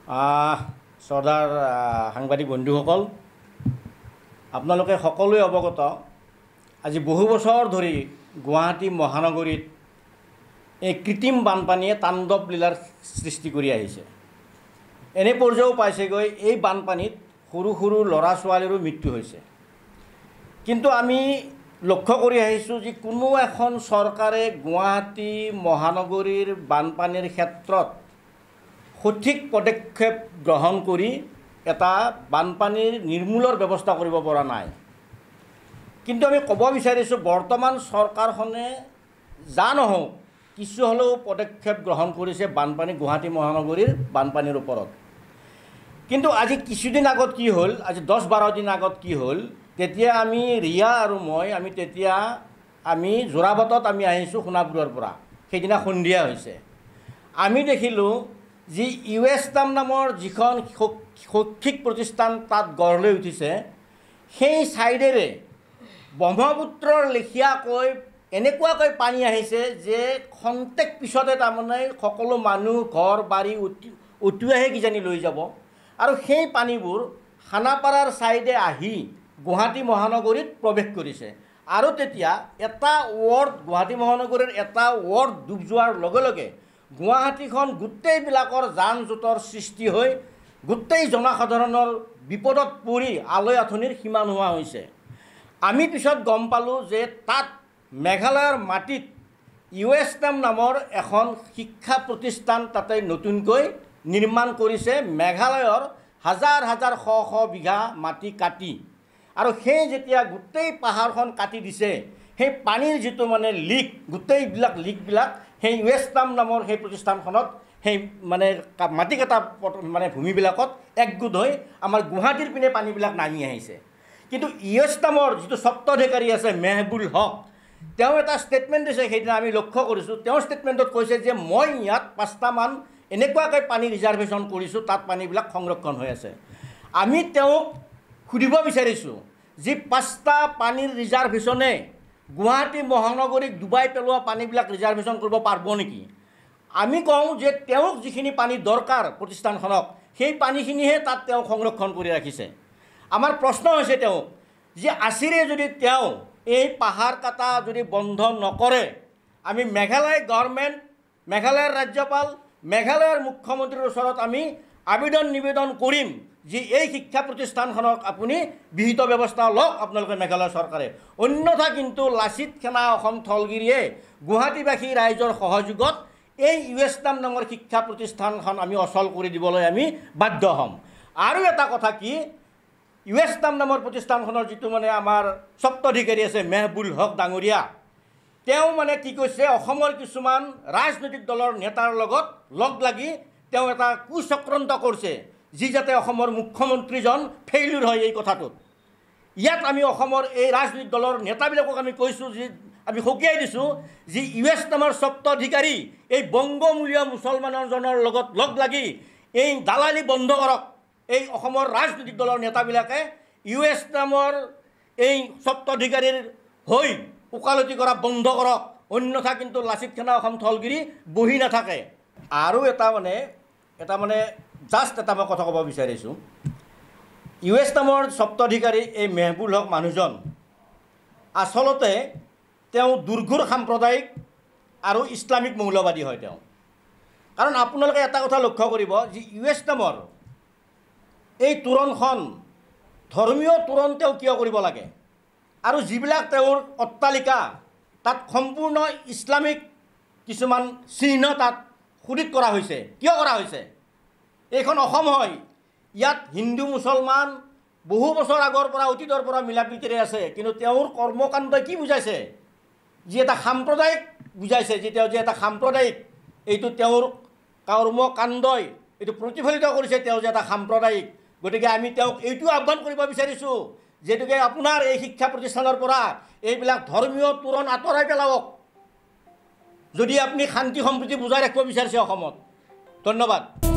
শ্ৰদ্ধাৰ সাংবাদিক বন্ধুসকল, আপোনালোকে সকলোৱে অৱগত আজি বহু বছৰ ধৰি গুৱাহাটী মহানগৰীত এই কৃত্ৰিম বানপানীয়ে তাণ্ডৱ লীলাৰ সৃষ্টি কৰি আহিছে। এনে পৰ্যায়ও পাইছেগৈ এই বানপানীত সৰু সৰু ল'ৰা ছোৱালীৰো মৃত্যু হৈছে। কিন্তু আমি লক্ষ্য কৰি আহিছোঁ যে কোনো এখন চৰকাৰে গুৱাহাটী মহানগৰীৰ বানপানীৰ ক্ষেত্ৰত সঠিক পদক্ষেপ গ্ৰহণ কৰি এটা বানপানীৰ নিৰ্মূলৰ ব্যৱস্থা কৰিব পৰা নাই। কিন্তু আমি ক'ব বিচাৰিছোঁ বৰ্তমান চৰকাৰখনে যা নহওক কিছু হ'লেও পদক্ষেপ গ্ৰহণ কৰিছে গুৱাহাটী মহানগৰীৰ বানপানীৰ ওপৰত। কিন্তু আজি কিছুদিন আগত কি হ'ল, আজি 10-12 দিন আগত কি হ'ল, তেতিয়া আমি ৰিয়া আৰু মই আমি যোৰাবাটত আমি আহিছোঁ সোণাপুৰৰ পৰা। সেইদিনা সন্ধিয়া হৈছে। আমি দেখিলোঁ যি ইউএছটাম নামৰ যিখন শৈক্ষিক প্ৰতিষ্ঠান তাত গঢ় লৈ উঠিছে, সেই ছাইডেৰে ব্ৰহ্মপুত্ৰৰ লেখীয়াকৈ এনেকুৱাকৈ পানী আহিছে যে খন্তেক পিছতে তাৰমানে সকলো মানুহ ঘৰ বাৰী উটুৱাইহে কিজানি লৈ যাব। আৰু সেই পানীবোৰ খানাপাৰাৰ ছাইডে আহি গুৱাহাটী মহানগৰীত প্ৰৱেশ কৰিছে। আৰু তেতিয়া এটা ৱাৰ্ড গুৱাহাটী মহানগৰীৰ এটা ৱাৰ্ড ডুব যোৱাৰ লগে লগে গুৱাহাটীখন গোটেইবিলাকৰ যান জোঁটৰ সৃষ্টি হৈ গোটেই জনসাধাৰণৰ বিপদত পৰি আলৈ আথনিৰ সীমা নোহোৱা হৈছে। আমি পিছত গম পালোঁ যে তাত মেঘালয়ৰ মাটিত ইউএছটাম নামৰ এখন শিক্ষা প্ৰতিষ্ঠান তাতে নতুনকৈ নিৰ্মাণ কৰিছে, মেঘালয়ৰ হাজাৰ হাজাৰ শ শ বিঘা মাটি কাটি। আৰু সেই যেতিয়া গোটেই পাহাৰখন কাটি দিছে, সেই পানীৰ যিটো মানে লিক, গোটেইবিলাক লিকবিলাক সেই ইউএছটাম নামৰ সেই প্ৰতিষ্ঠানখনত সেই মানে মাটি কটা মানে ভূমিবিলাকত একগোট হৈ আমাৰ গুৱাহাটীৰ পিনে পানীবিলাক নামি আহিছে। কিন্তু ইউএছটামৰ যিটো স্বত্বাধিকাৰী আছে মেহবুল হক, তেওঁ এটা ষ্টেটমেণ্ট দিছে, সেইদিনা আমি লক্ষ্য কৰিছোঁ। তেওঁৰ ষ্টেটমেণ্টত কৈছে যে মই ইয়াত 5টামান এনেকুৱাকৈ পানী ৰিজাৰ্ভেশ্যন কৰিছোঁ, তাত পানীবিলাক সংৰক্ষণ হৈ আছে। আমি তেওঁক সুধিব বিচাৰিছোঁ যে 5টা পানীৰ ৰিজাৰ্ভেশ্যনে গুৱাহাটী মহানগৰীক ডুবাই পেলোৱা পানীবিলাক ৰিজাৰ্ভেশ্যন কৰিব পাৰিব নেকি? আমি কওঁ যে তেওঁক যিখিনি পানী দৰকাৰ প্ৰতিষ্ঠানখনক, সেই পানীখিনিহে তাত তেওঁ সংৰক্ষণ কৰি ৰাখিছে। আমাৰ প্ৰশ্ন হৈছে তেওঁক যে আছিৰে যদি তেওঁ এই পাহাৰ কাটা যদি বন্ধ নকৰে, আমি মেঘালয় গভৰ্ণমেণ্ট, মেঘালয়ৰ ৰাজ্যপাল, মেঘালয়ৰ মুখ্যমন্ত্ৰীৰ ওচৰত আমি নিবেদন কৰিম যে এই শিক্ষা প্ৰতিষ্ঠানখনক আপুনি বিহিত ব্যৱস্থা লওক আপোনালোকে মেঘালয় চৰকাৰে। অন্যথা কিন্তু লাচিত সেনা অসম থলগিৰিয়ে গুৱাহাটীবাসী ৰাইজৰ সহযোগত এই ইউএছটাম নামৰ শিক্ষা প্ৰতিষ্ঠানখন আমি অচল কৰি দিবলৈ আমি বাধ্য হ'ম। আৰু এটা কথা কি, ইউএছটাম নামৰ প্ৰতিষ্ঠানখনৰ যিটো মানে আমাৰ স্বত্বাধিকাৰী আছে মেহবুল হক ডাঙৰীয়া, তেওঁ মানে কি কৈছে, অসমৰ কিছুমান ৰাজনৈতিক দলৰ নেতাৰ লগত লগ লাগি তেওঁ এটা কুচক্ৰান্ত কৰিছে, যি যাতে অসমৰ মুখ্যমন্ত্ৰীজন ফেইলিউৰ হয় এই কথাটোত। ইয়াত আমি অসমৰ এই ৰাজনৈতিক দলৰ নেতাবিলাকক আমি কৈছোঁ যে আমি সকীয়াই দিছোঁ যে ইউএছটামৰ স্বত্বাধিকাৰী এই বংগমূলীয় মুছলমানজনৰ লগত লগ লাগি এই দালালি বন্ধ কৰক। এই অসমৰ ৰাজনৈতিক দলৰ নেতাবিলাকে ইউএছটামৰ এই স্বত্বাধিকাৰীৰ হৈ ওকালতি কৰা বন্ধ কৰক, অন্যথা কিন্তু লাচিত সেনা অসম থলগিৰি বহি নাথাকে। আৰু এটা মানে জাষ্ট এটা মই কথা ক'ব বিচাৰিছোঁ, ইউএছটামৰ স্বত্বাধিকাৰী এই মেহবুল হক মানুহজন আচলতে তেওঁ দুৰ্ঘুৰ সাম্প্ৰদায়িক আৰু ইছলামিক মৌলবাদী হয় তেওঁ। কাৰণ আপোনালোকে এটা কথা লক্ষ্য কৰিব যে ইউএছটামৰ এই তোৰণখন ধৰ্মীয় তোৰণ তেওঁ কিয় কৰিব লাগে, আৰু যিবিলাক তেওঁৰ অট্টালিকা তাত সম্পূৰ্ণ ইছলামিক কিছুমান চিহ্ন তাত খোদিত কৰা হৈছে, কিয় কৰা হৈছে? এইখন অসম হয়, ইয়াত হিন্দু মুছলমান বহু বছৰ আগৰ পৰা অতীতৰ পৰা মিলা প্ৰীতিৰে আছে। কিন্তু তেওঁৰ কৰ্মকাণ্ডই কি বুজাইছে? যি এটা সাম্প্ৰদায়িক বুজাইছে, যে তেওঁ যে এটা সাম্প্ৰদায়িক, এইটো তেওঁৰ কৰ্মকাণ্ডই এইটো প্ৰতিফলিত কৰিছে তেওঁ যে এটা সাম্প্ৰদায়িক। গতিকে আমি তেওঁক এইটো আহ্বান কৰিব বিচাৰিছোঁ, যিহেতুকে আপোনাৰ এই শিক্ষা প্ৰতিষ্ঠানৰ পৰা এইবিলাক ধৰ্মীয় তোৰণ আঁতৰাই পেলাওক, যদি আপুনি শান্তি সম্প্ৰীতি বুজাই ৰাখিব বিচাৰিছে অসমত। ধন্যবাদ।